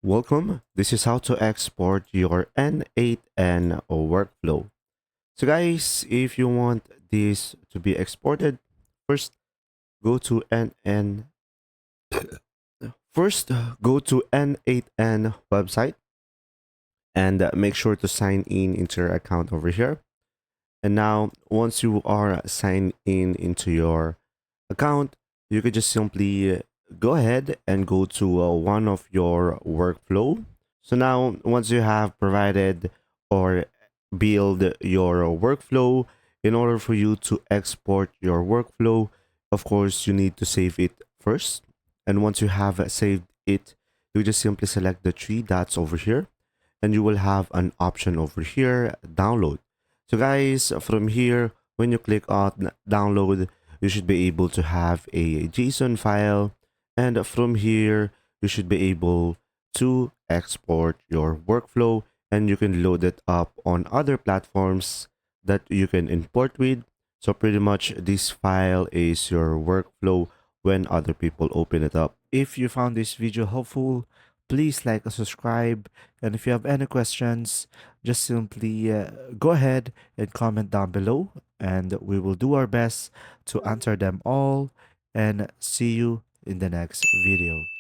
Welcome. This is how to export your n8n workflow. So guys, if you want this to be exported, first go to n8n. First, go to n8n website and make sure to sign in into your account over here. And now, once you are signed in into your account, you could just simply go ahead and go to one of your workflow. So now, once you have provided or build your workflow, in order for you to export your workflow, of course, you need to save it first. And once you have saved it, you just simply select the three dots over here, and you will have an option over here, download. So guys, from here, when you click on download, you should be able to have a JSON file. And from here, you should be able to export your workflow, and you can load it up on other platforms that you can import with. So pretty much this file is your workflow when other people open it up. If you found this video helpful, please like and subscribe. And if you have any questions, just simply go ahead and comment down below, and we will do our best to answer them all. And see you in the next video.